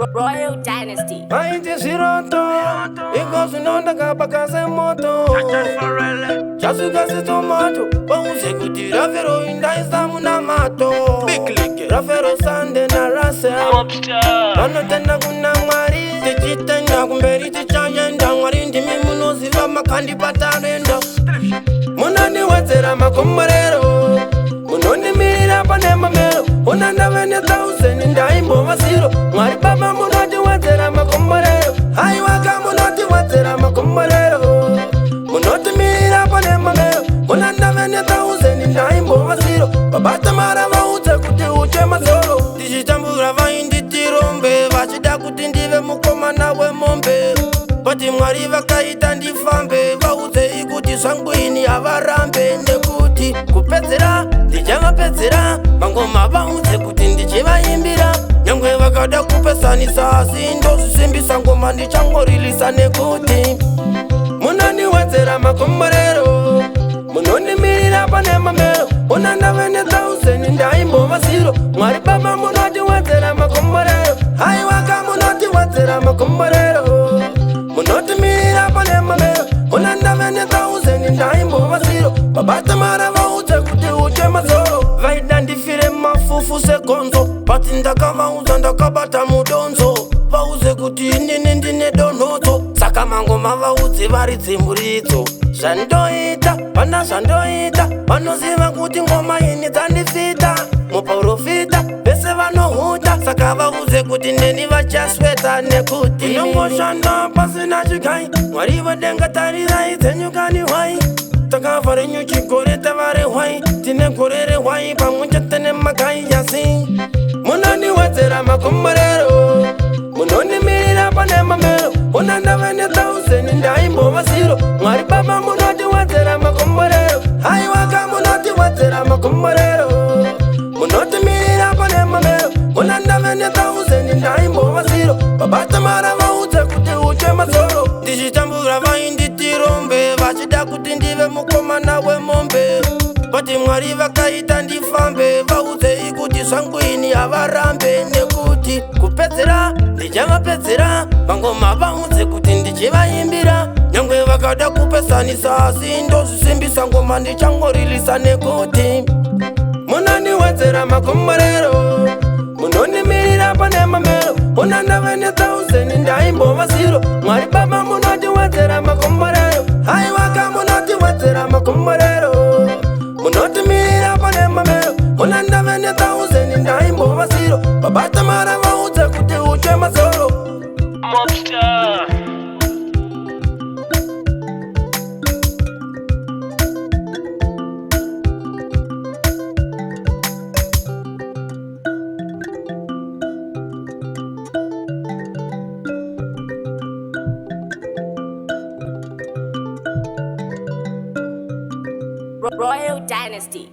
Royal Dynasty. Ainti siroto, ikosu nonda kapakase moto. Chasuka tomato, pause kutira vero inda isamu na mato. Rafero sande na rase. Mano tenda kuna mwari, tichitenda kumberi tichayenda mwari ndimi munoziva makandi patarendo. Munani wazera makomorero, munoni mirira pane mamero. Unanda vene thousand ndaimbo masiro. Mwari baba munoti wazera makomorero. Hai waka munoti wazera makomorero. Munoti mirira pane mamero. Unanda vene thousand ndaimbo masiro. Baba tamara vauze kuti uche masoro. Tichitambura vaindi tirombe, vachida kuti ndive mukomana wemombe. Pati mwari vakaita ndifambe, vauze ikuti zvangwini havarambe. Nekuti kupedzera ndichavapedzera, mangoma vauze kuti ndichivaimbira. Nyangwe vakada kupesanisa asi ndozvisimbisa ngoma ndichangorilisa. Nekuti munondiwedzera makomborero, munondimirira pane mamero. Unanda vene thousand ndaimbova zero. Mwari baba munondiwedzera makomborero. Hai waka munondiwedzera makomborero. Munotimirira pane mamero. Unanda vene thousand ndaimbova zero. Baba tamara vauze kuti uche mazoro. Vaida ndifire mafufu segonzo, pati ndakavauza ndakabata mudonzo. Vauze kuti inini ndine donhodzo, saka mangoma vaudze vari dzimburidzo. Zvandoita pana zvandoita, vanoziva kuti ngoma ini dzandifita. Muprofita vese vanohuta, saka vauze kuti neni vachasweta. Nekuti ndinongoshanda pasina chigai, mwari vadenga tarirai dzenyukani hwai. Takavare nyuchi gore tavare hwai, tine gorere hwai pamwechete nemagai yasi. Munondiwedzera makomborero, munondimirira pane mamero. Unanda vene thousand ndaimbova zero. Mwari baba munondiwedzera makomborero. Hai waka munondiwedzera makomborero. Munotimirira pane mamero. Unanda vene thousand ndaimbova zero. Baba tamara vauze kuti uche mazoro. Ndichitambura vaindi tirombe, vachida kuti ndive mukomana wemombe. Pati mwari vakaita ndifambe, vauze ikuti zvangwini havarambe. Nekuti kupedzera ndichavapedzera, mangoma vauze kuti ndichivaimbira. Nyangwe vakada kupesanisa asi ndozvisimbisa ngoma ndichangorilisa. Nekuti munondiwedzera makomborero, munondimirira pane mamero. Unanda vene thousand ndaimbova zero. Mwari baba munondiwedzera makomborero. Hai waka munondiwedzera makomborero. Munotimirira pane mamero. Unanda vene thousand ndaimbova zero. Baba tamara vauze kuti uche mazoro. Mobster. Royal Dynasty.